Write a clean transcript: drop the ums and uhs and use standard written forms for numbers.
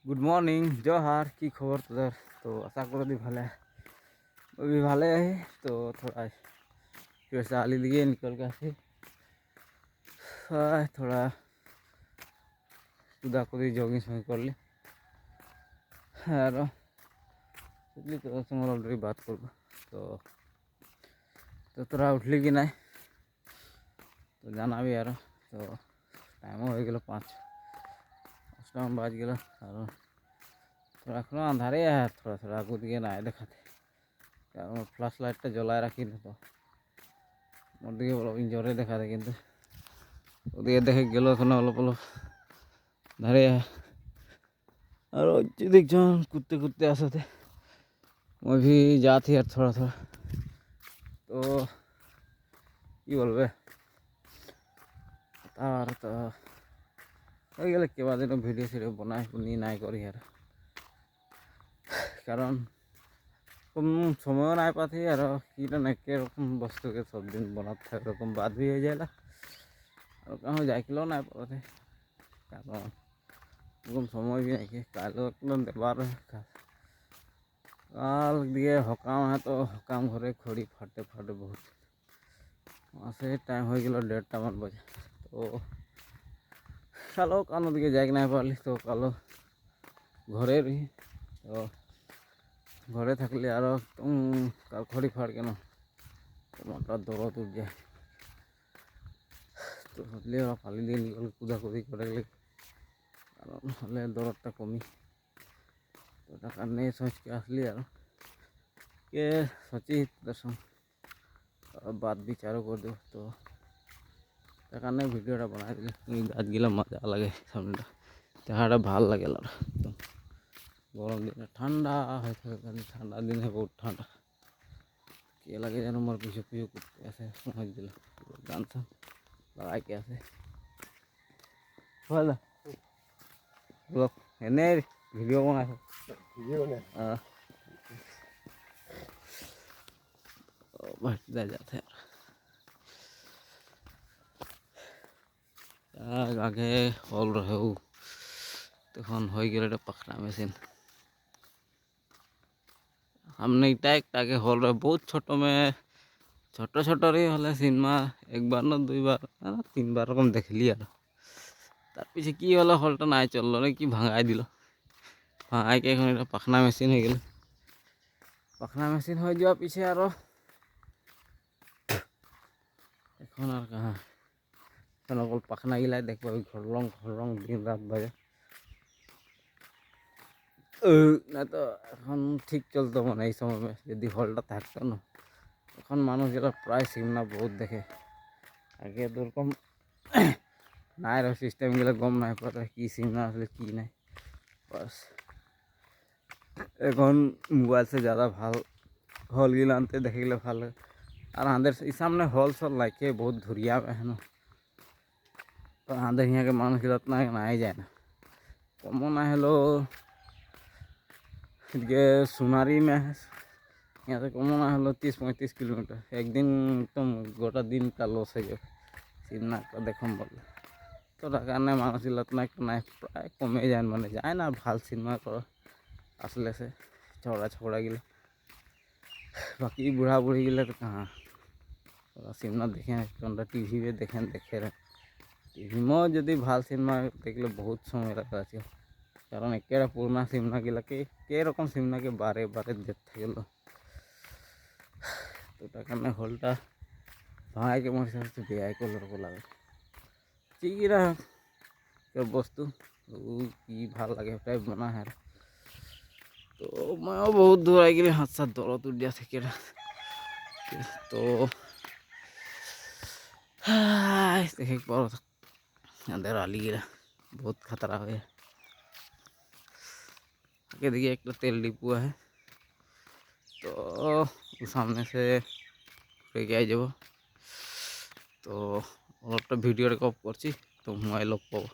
Good morning जोहार की खबर तुझर। तो आशा करो दी भले भी भाले है। तो थोड़ा फिर से आली लिए निकल के थोड़ा कुदा कुदी जॉगिंग शॉगिंग कर ली और सोचली तो तुम्हारा ऑलरेडी बात कर। तो तोरा उठली कि नहीं तो जाना भी यार। तो टाइम हो गया 5 बज गया और थोड़ा एखो अंधारे है। थोड़ा थोड़ा आगू दिए ना देखाते कारण फ्लैश लाइट जलाय रखी तो मोर दिए बोलो जरे देखाते किन्तु ओदिके देखे गलो एखो अलप अलप धारे है और देख कुत्ते कुत्ते आसते मैं भी जाती यार थोड़ा थोड़ा। तो कि बोलबे तार तो हो गए के बाद भिडियो सिडियो बनाए नी नाई करी यार कारण कम समय ना पाती और एक रकम वस्तु के सब दिन बनाते रकम बात भी हो जाएगा और कहाँ जाए ना पाते कारण कम समय भी नहीं कल एकदम देवार काल दिए हकाम है। तो हकाम घरे खड़ी फाटे फाटे बहुत वहाँ से टाइम हो गया 1:30 मान बजे। तो कालो कानो दिए जाए ना पारली तो कालो घरे रही तो घरे थकले और तुम काल खड़ी फाड़ के ना मोटा दौड़ उठ जाए। तो सोचलिए फाली दिए निकल कुदा कुदी करे कारण दौड़टा कमी तो करने सोच के आसली यार के सोची दर्शन बात भी चारो कर दो। तो कारण भिडियो बना दिल गाछ गिला मजा लगे सामने जहाँ ভাল लगे तो गरम दिन ठंडा ठंडा दिन है बहुत ठंडा के लगे जान मोर पीछे पीछे कुत्ते ऐसे समझ दिल गान सा लगा के ऐसे बोल लोग एने वीडियो बना बैठ जाते यार आगे हल रहे हो तक हो गए पखना मेसिन हमने इटा एक हल रहे बहुत छोटो में छोटो छोटो रही हले सिनेमा एक बार ना 2 बार 3 बार रकम देखली और तार पीछे कि हलो हलटा ना चल ना कि भांगाई दिल भांगाई के पखना मेसिन हो गए पखना मेसिन हो जावा पीछे और এখন আর कहाँ अकल पखना गिला देखो घरलंग दिन रात बजे ना तो ठीक चलते मैं समय में यदि हलटा थकत ना এখন মানুষগুলো প্রায় সিমনা बहुत देखे आगे तो रकम নাই रो सिस्टेम गल गम ना पड़े कि सिमना आसले कि ना बस এখন मोबाइल से ज़्यादा ভাল हल गिला आनते देखे गले ভাল और आंधे सामने हल सल लाइके बहुत धुरिया में है ना तो आंधे यहाँ के मानुष गिला ना ही जाए ना कम ना हेलो सोनारी में यहाँ से कम ना हेलो 30-35 किलोमीटर एक दिन एकदम गोटा दिन का लस है सिमना का देखम बोले तो कारण मानुष गिला ना प्राय कमे जाए मैंने जाए ना ভাল सिनेमा कर आसले से छगड़ा छगड़ा गिले बाकी बुढ़ा बुढ़ी गिले तो कहाँ सिनेमा देखे टीवी में देखे रहे टीवी में जदि ভাল सिनेमा देखले बहुत समय लगा कारण एक पुराना सिनेमा गिला के रकम सिनेमा के बारे बारे देखते गल तो कारण हलटा भाई के मोर हिसाब से बेआई कलर को लगे ठीक वस्तु कि ভাল लगे टाइप बना है। तो मैं बहुत दूर आई गई हाथ साथ दौड़ उठ जा थे तो देखे अंदर आली गिरा बहुत खतरा है आगे देखिए एक तो तेल डिपो है तो सामने से लेके जब तो भिडियो रेकर्ड कर तो मोबाइल पाब